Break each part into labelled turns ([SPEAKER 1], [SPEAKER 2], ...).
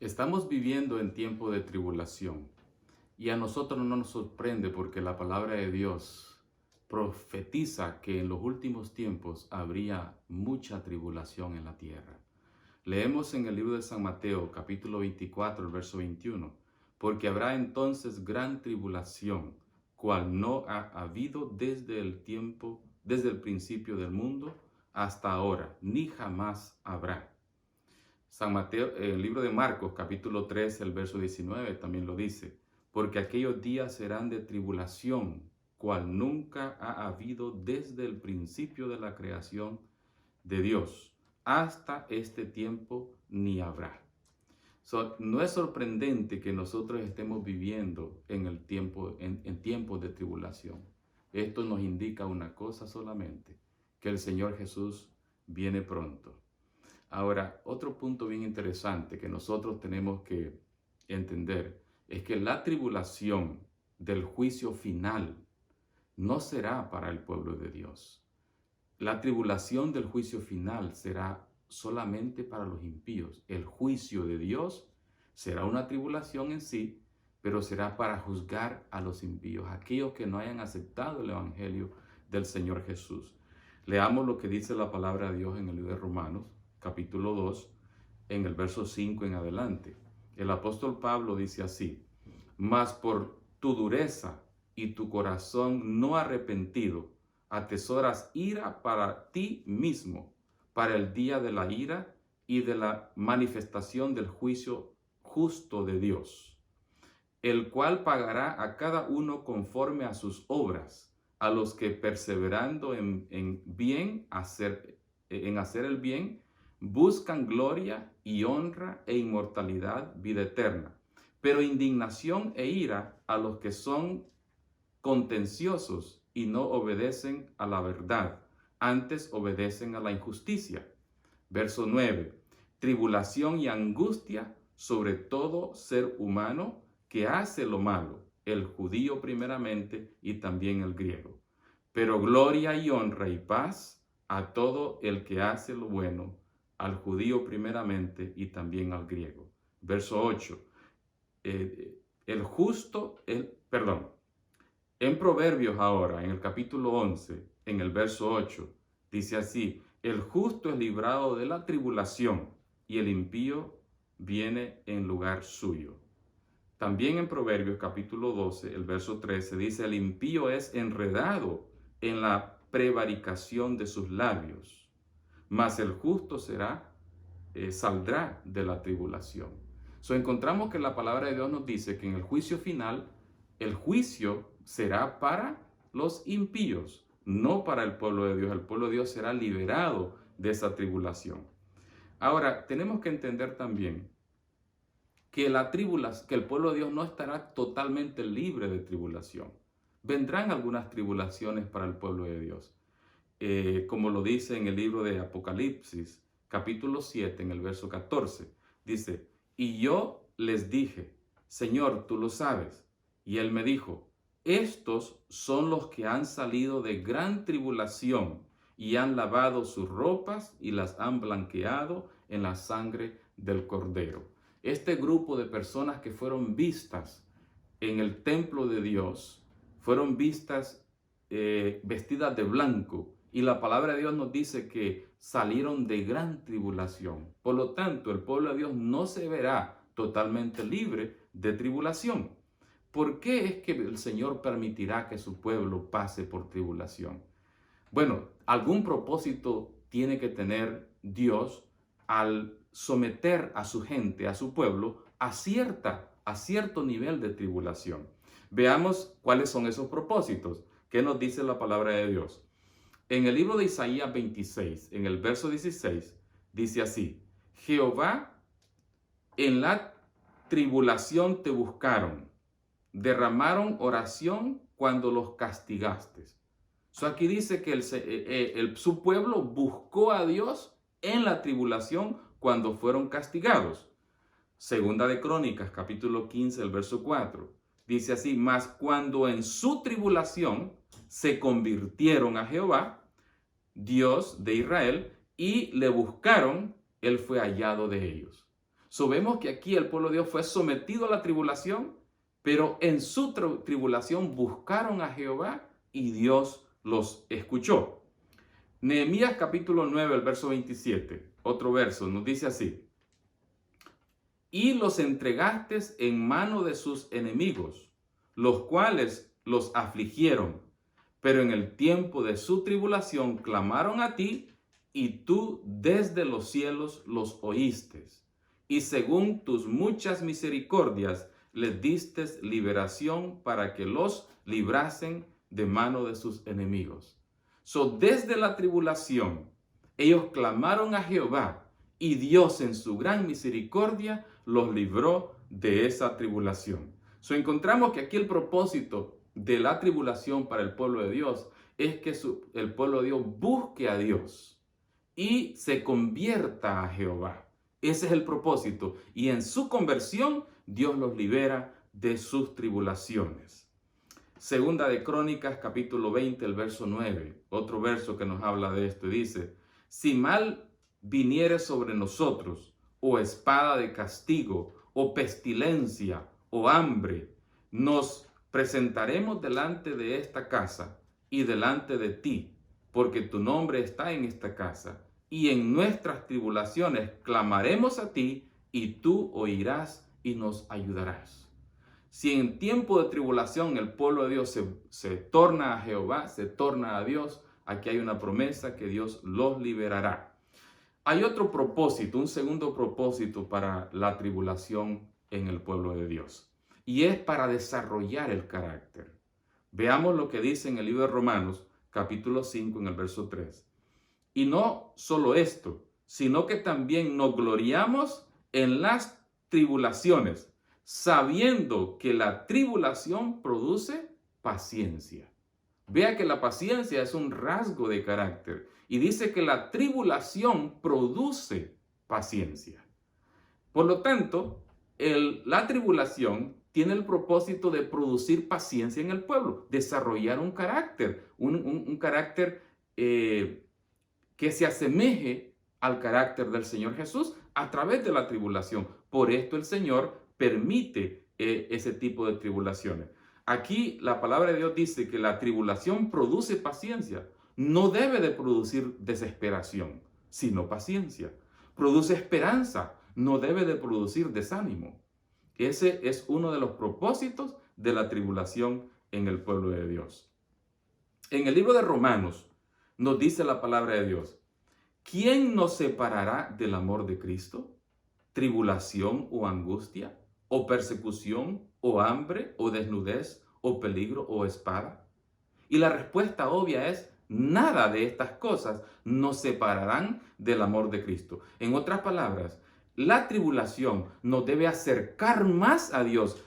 [SPEAKER 1] Estamos viviendo en tiempo de tribulación y a nosotros no nos sorprende porque la palabra de Dios profetiza que en los últimos tiempos habría mucha tribulación en la tierra. Leemos en el libro de San Mateo, capítulo 24, el verso 21, porque habrá entonces gran tribulación, cual no ha habido desde el principio del mundo hasta ahora, ni jamás habrá. San Mateo, el libro de Marcos, capítulo 3, el verso 19, también lo dice, porque aquellos días serán de tribulación, cual nunca ha habido desde el principio de la creación de Dios, hasta este tiempo ni habrá. No es sorprendente que nosotros estemos viviendo en tiempos de tribulación. Esto nos indica una cosa solamente, que el Señor Jesús viene pronto. Ahora, otro punto bien interesante que nosotros tenemos que entender es que la tribulación del juicio final no será para el pueblo de Dios. La tribulación del juicio final será solamente para los impíos. El juicio de Dios será una tribulación en sí, pero será para juzgar a los impíos, aquellos que no hayan aceptado el evangelio del Señor Jesús. Leamos lo que dice la palabra de Dios en el libro de Romanos, capítulo 2, en el verso 5 en adelante. El apóstol Pablo dice así: mas por tu dureza y tu corazón no arrepentido, atesoras ira para ti mismo, para el día de la ira y de la manifestación del juicio justo de Dios, el cual pagará a cada uno conforme a sus obras, a los que perseverando en hacer el bien, buscan gloria y honra e inmortalidad, vida eterna, pero indignación e ira a los que son contenciosos y no obedecen a la verdad, antes obedecen a la injusticia. Verso 9. Tribulación y angustia sobre todo ser humano que hace lo malo, el judío primeramente y también el griego. Pero gloria y honra y paz a todo el que hace lo bueno, al judío primeramente y también al griego. Verso 8. En Proverbios ahora, en el capítulo 11, en el verso 8, dice así: el justo es librado de la tribulación y el impío viene en lugar suyo. También en Proverbios capítulo 12, el verso 13, dice: el impío es enredado en la prevaricación de sus labios, mas el justo saldrá de la tribulación. Encontramos que la palabra de Dios nos dice que en el juicio final, el juicio será para los impíos, no para el pueblo de Dios. El pueblo de Dios será liberado de esa tribulación. Ahora, tenemos que entender también que el pueblo de Dios no estará totalmente libre de tribulación. Vendrán algunas tribulaciones para el pueblo de Dios. Como lo dice en el libro de Apocalipsis, capítulo 7, en el verso 14. Dice: y yo les dije, Señor, tú lo sabes. Y él me dijo: estos son los que han salido de gran tribulación y han lavado sus ropas y las han blanqueado en la sangre del Cordero. Este grupo de personas que fueron vistas en el templo de Dios, fueron vistas vestidas de blanco, y la palabra de Dios nos dice que salieron de gran tribulación. Por lo tanto, el pueblo de Dios no se verá totalmente libre de tribulación. ¿Por qué es que el Señor permitirá que su pueblo pase por tribulación? Bueno, algún propósito tiene que tener Dios al someter a su gente, a su pueblo, a cierto nivel de tribulación. Veamos cuáles son esos propósitos. ¿Qué nos dice la palabra de Dios? En el libro de Isaías 26, en el verso 16, dice así: Jehová, en la tribulación te buscaron, derramaron oración cuando los castigaste. Aquí dice que su pueblo buscó a Dios en la tribulación cuando fueron castigados. Segunda de Crónicas, capítulo 15, el verso 4. Dice así: mas cuando en su tribulación se convirtieron a Jehová, Dios de Israel, y le buscaron, él fue hallado de ellos. Vemos que aquí el pueblo de Dios fue sometido a la tribulación, pero en su tribulación buscaron a Jehová y Dios los escuchó. Nehemías capítulo 9, el verso 27, otro verso, nos dice así: y los entregaste en mano de sus enemigos, los cuales los afligieron, pero en el tiempo de su tribulación clamaron a ti, y tú desde los cielos los oíste. Y según tus muchas misericordias les diste liberación para que los librasen de mano de sus enemigos. Desde la tribulación, ellos clamaron a Jehová, y Dios en su gran misericordia los libró de esa tribulación. Encontramos que aquí el propósito de la tribulación para el pueblo de Dios es que el pueblo de Dios busque a Dios y se convierta a Jehová. Ese es el propósito. Y en su conversión, Dios los libera de sus tribulaciones. Segunda de Crónicas, capítulo 20, el verso 9. Otro verso que nos habla de esto. Dice: si mal viniere sobre nosotros, o espada de castigo, o pestilencia, o hambre, nos presentaremos delante de esta casa y delante de ti, porque tu nombre está en esta casa, y en nuestras tribulaciones clamaremos a ti, y tú oirás y nos ayudarás. Si en tiempo de tribulación el pueblo de Dios se torna a Jehová, se torna a Dios, aquí hay una promesa que Dios los liberará. Hay otro propósito, un segundo propósito para la tribulación en el pueblo de Dios, y es para desarrollar el carácter. Veamos lo que dice en el libro de Romanos, capítulo 5, en el verso 3. Y no solo esto, sino que también nos gloriamos en las tribulaciones, sabiendo que la tribulación produce paciencia. Vea que la paciencia es un rasgo de carácter, y dice que la tribulación produce paciencia. Por lo tanto, la tribulación tiene el propósito de producir paciencia en el pueblo, desarrollar un carácter, un carácter que se asemeje al carácter del Señor Jesús a través de la tribulación. Por esto el Señor permite ese tipo de tribulaciones. Aquí la palabra de Dios dice que la tribulación produce paciencia. No debe de producir desesperación, sino paciencia. Produce esperanza, no debe de producir desánimo. Ese es uno de los propósitos de la tribulación en el pueblo de Dios. En el libro de Romanos nos dice la palabra de Dios: ¿quién nos separará del amor de Cristo? ¿Tribulación o angustia? ¿O persecución? ¿O hambre? ¿O desnudez? ¿O peligro? ¿O espada? Y la respuesta obvia es: nada de estas cosas nos separarán del amor de Cristo. En otras palabras, la tribulación nos debe acercar más a Dios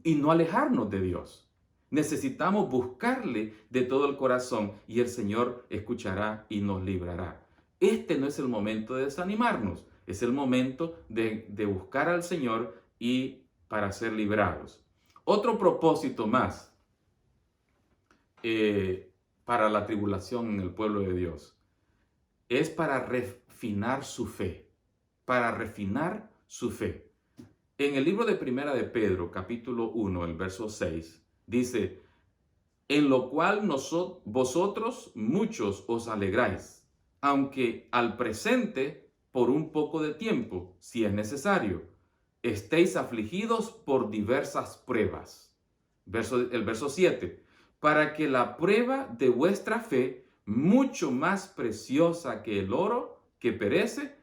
[SPEAKER 1] y no alejarnos de Dios. Necesitamos buscarle de todo el corazón, y el Señor escuchará y nos librará. Este no es el momento de desanimarnos, es el momento de buscar al Señor y para ser librados. Otro propósito más para la tribulación en el pueblo de Dios es para refinar su fe, para refinar su fe. En el libro de Primera de Pedro, capítulo 1, el verso 6, dice: en lo cual vosotros muchos os alegráis, aunque al presente por un poco de tiempo, si es necesario, estéis afligidos por diversas pruebas. El verso 7, para que la prueba de vuestra fe, mucho más preciosa que el oro que perece,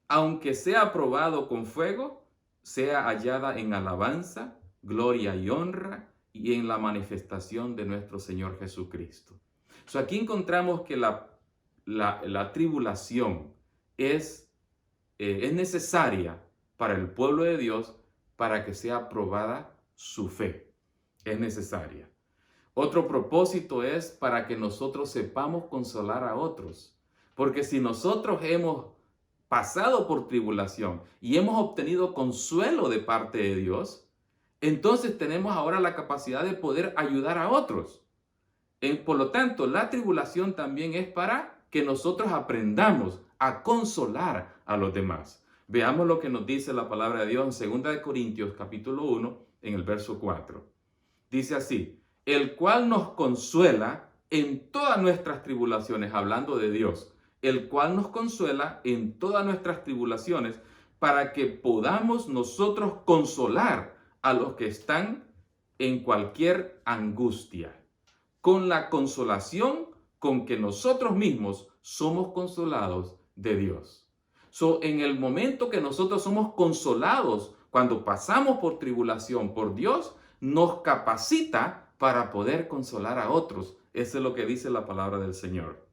[SPEAKER 1] aunque sea probado con fuego, sea hallada en alabanza, gloria y honra y en la manifestación de nuestro Señor Jesucristo. Aquí encontramos que la tribulación es necesaria para el pueblo de Dios para que sea probada su fe. Es necesaria. Otro propósito es para que nosotros sepamos consolar a otros. Porque si nosotros hemos pasado por tribulación y hemos obtenido consuelo de parte de Dios, entonces tenemos ahora la capacidad de poder ayudar a otros. Por lo tanto, la tribulación también es para que nosotros aprendamos a consolar a los demás. Veamos lo que nos dice la palabra de Dios en 2 de Corintios capítulo 1 en el verso 4. Dice así: el cual nos consuela en todas nuestras tribulaciones, hablando de Dios, el cual nos consuela en todas nuestras tribulaciones para que podamos nosotros consolar a los que están en cualquier angustia, con la consolación con que nosotros mismos somos consolados de Dios. En el momento que nosotros somos consolados, cuando pasamos por tribulación por Dios, nos capacita para poder consolar a otros. Eso es lo que dice la palabra del Señor.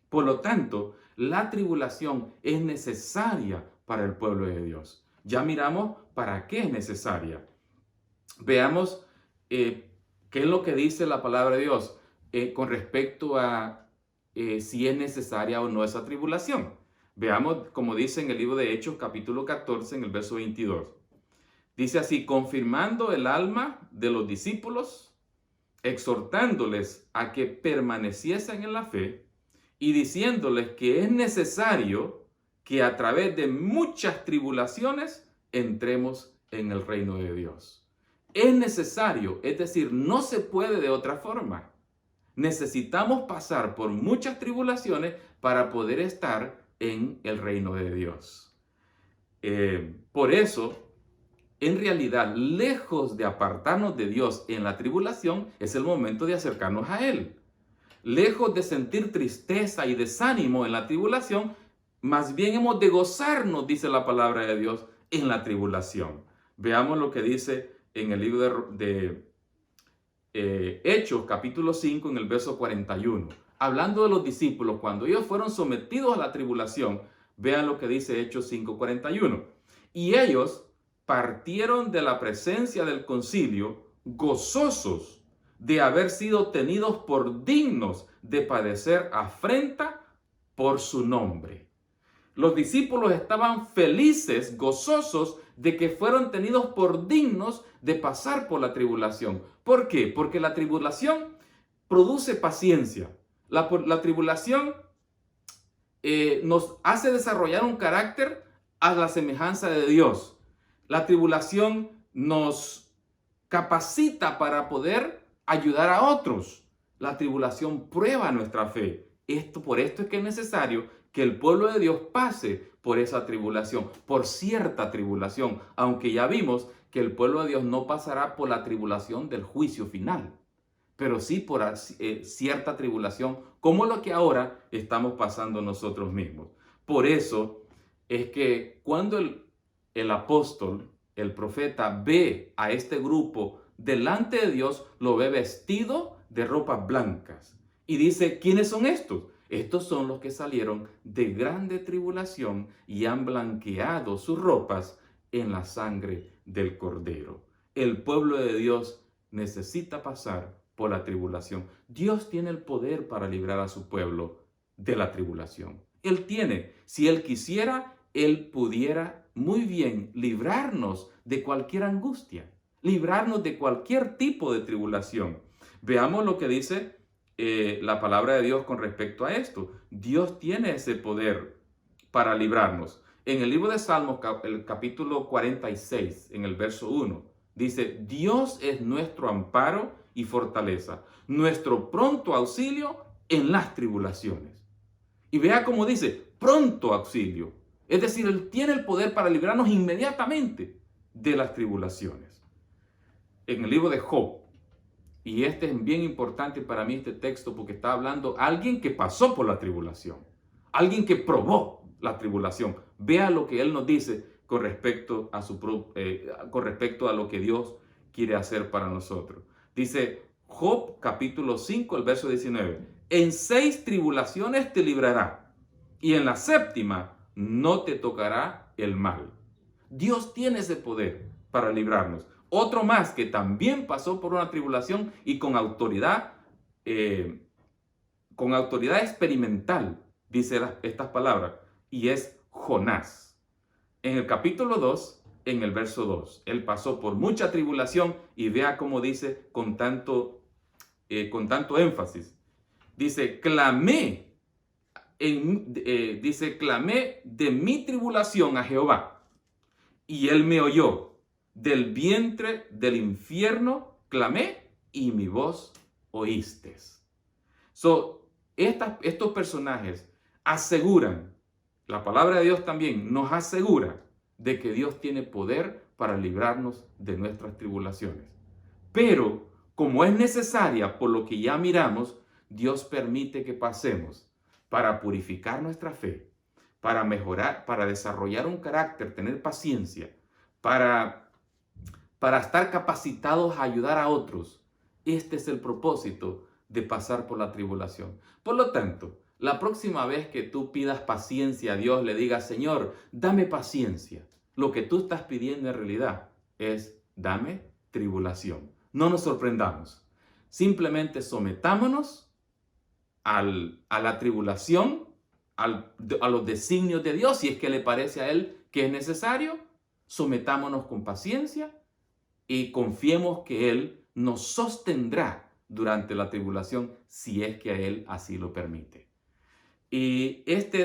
[SPEAKER 1] Por lo tanto, la tribulación es necesaria para el pueblo de Dios. Ya miramos para qué es necesaria. Veamos qué es lo que dice la palabra de Dios con respecto a si es necesaria o no esa tribulación. Veamos como dice en el libro de Hechos capítulo 14 en el verso 22. Dice así: confirmando el alma de los discípulos, exhortándoles a que permaneciesen en la fe y diciéndoles que es necesario que a través de muchas tribulaciones entremos en el reino de Dios. Es necesario, es decir, no se puede de otra forma. Necesitamos pasar por muchas tribulaciones para poder estar en el reino de Dios. Por eso, en realidad, lejos de apartarnos de Dios en la tribulación, es el momento de acercarnos a Él. Lejos de sentir tristeza y desánimo en la tribulación, más bien hemos de gozarnos, dice la palabra de Dios, en la tribulación. Veamos lo que dice en el libro de Hechos, capítulo 5, en el verso 41. Hablando de los discípulos, cuando ellos fueron sometidos a la tribulación, vean lo que dice Hechos 5, 41. Y ellos partieron de la presencia del concilio gozosos de haber sido tenidos por dignos de padecer afrenta por su nombre. Los discípulos estaban felices, gozosos de que fueron tenidos por dignos de pasar por la tribulación. ¿Por qué? Porque la tribulación produce paciencia. La tribulación nos hace desarrollar un carácter a la semejanza de Dios. La tribulación nos capacita para poder ayudar a otros. La tribulación prueba nuestra fe. Por esto es que es necesario que el pueblo de Dios pase por esa tribulación, por cierta tribulación, aunque ya vimos que el pueblo de Dios no pasará por la tribulación del juicio final, pero sí por cierta tribulación, como lo que ahora estamos pasando nosotros mismos. Por eso es que cuando el apóstol, el profeta, ve a este grupo delante de Dios, lo ve vestido de ropas blancas y dice: ¿quiénes son estos? Estos son los que salieron de grande tribulación y han blanqueado sus ropas en la sangre del Cordero. El pueblo de Dios necesita pasar por la tribulación. Dios tiene el poder para librar a su pueblo de la tribulación. Él tiene. Si Él quisiera, Él pudiera muy bien librarnos de cualquier angustia, librarnos de cualquier tipo de tribulación. Veamos lo que dice la palabra de Dios con respecto a esto. Dios tiene ese poder para librarnos. En el libro de Salmos, el capítulo 46, en el verso 1, dice: Dios es nuestro amparo y fortaleza, nuestro pronto auxilio en las tribulaciones. Y vea cómo dice: pronto auxilio. Es decir, Él tiene el poder para librarnos inmediatamente de las tribulaciones. En el libro de Job, y este es bien importante para mí este texto porque está hablando alguien que pasó por la tribulación, alguien que probó la tribulación. Vea lo que él nos dice con respecto a lo que Dios quiere hacer para nosotros. Dice Job capítulo 5, el verso 19: en 6 tribulaciones te librará, y en la 7ª no te tocará el mal. Dios tiene ese poder para librarnos. Otro más que también pasó por una tribulación y con autoridad experimental, dice estas palabras, y es Jonás. En el capítulo 2, en el verso 2, él pasó por mucha tribulación y vea cómo dice con tanto énfasis. Dice: clamé de mi tribulación a Jehová. y él me oyó. Del vientre del infierno clamé y mi voz oíste. Estos personajes aseguran, la palabra de Dios también nos asegura de que Dios tiene poder para librarnos de nuestras tribulaciones. Pero como es necesaria por lo que ya miramos, Dios permite que pasemos para purificar nuestra fe, para mejorar, para desarrollar un carácter, tener paciencia, para estar capacitados a ayudar a otros. Este es el propósito de pasar por la tribulación. Por lo tanto, la próxima vez que tú pidas paciencia a Dios, le digas, Señor, dame paciencia. Lo que tú estás pidiendo en realidad es, dame tribulación. No nos sorprendamos. Simplemente sometámonos a la tribulación, a los designios de Dios, si es que le parece a Él que es necesario. Sometámonos con paciencia y confiemos que Él nos sostendrá durante la tribulación si es que a Él así lo permite. Y este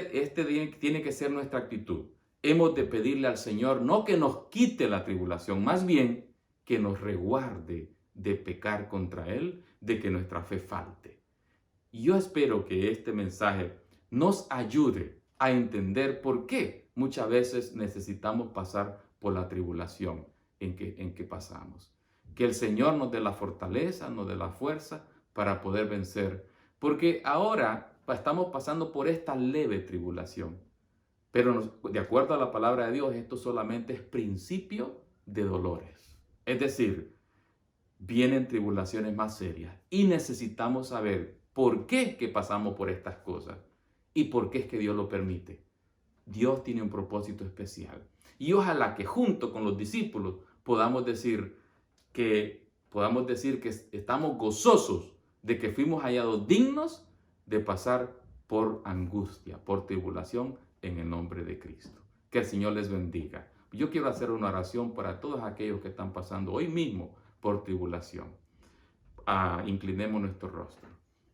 [SPEAKER 1] tiene que ser nuestra actitud. Hemos de pedirle al Señor no que nos quite la tribulación, más bien que nos resguarde de pecar contra Él, de que nuestra fe falte. Y yo espero que este mensaje nos ayude a entender por qué muchas veces necesitamos pasar por la tribulación en que pasamos. Que el Señor nos dé la fortaleza, nos dé la fuerza para poder vencer. Porque ahora estamos pasando por esta leve tribulación. Pero de acuerdo a la palabra de Dios, esto solamente es principio de dolores. Es decir, vienen tribulaciones más serias y necesitamos saber por qué es que pasamos por estas cosas y por qué es que Dios lo permite. Dios tiene un propósito especial. Y ojalá que junto con los discípulos podamos decir que estamos gozosos de que fuimos hallados dignos de pasar por angustia, por tribulación en el nombre de Cristo. Que el Señor les bendiga. Yo quiero hacer una oración para todos aquellos que están pasando hoy mismo por tribulación. Inclinemos nuestro rostro.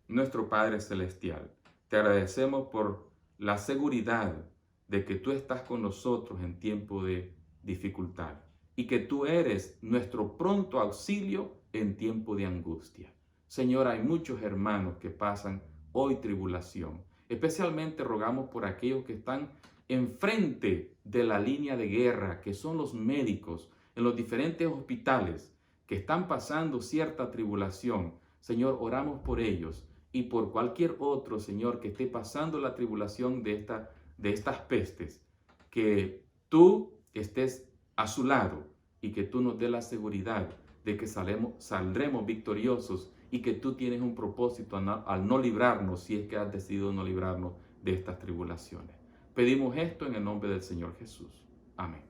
[SPEAKER 1] Nuestro Padre Celestial, te agradecemos por la seguridad de que tú estás con nosotros en tiempo de dificultad y que tú eres nuestro pronto auxilio en tiempo de angustia. Señor, hay muchos hermanos que pasan hoy tribulación. Especialmente rogamos por aquellos que están enfrente de la línea de guerra, que son los médicos en los diferentes hospitales que están pasando cierta tribulación. Señor, oramos por ellos y por cualquier otro, Señor, que esté pasando la tribulación de estas pestes, que tú estés a su lado y que tú nos dé la seguridad de que saldremos victoriosos y que tú tienes un propósito al no librarnos, si es que has decidido no librarnos de estas tribulaciones. Pedimos esto en el nombre del Señor Jesús. Amén.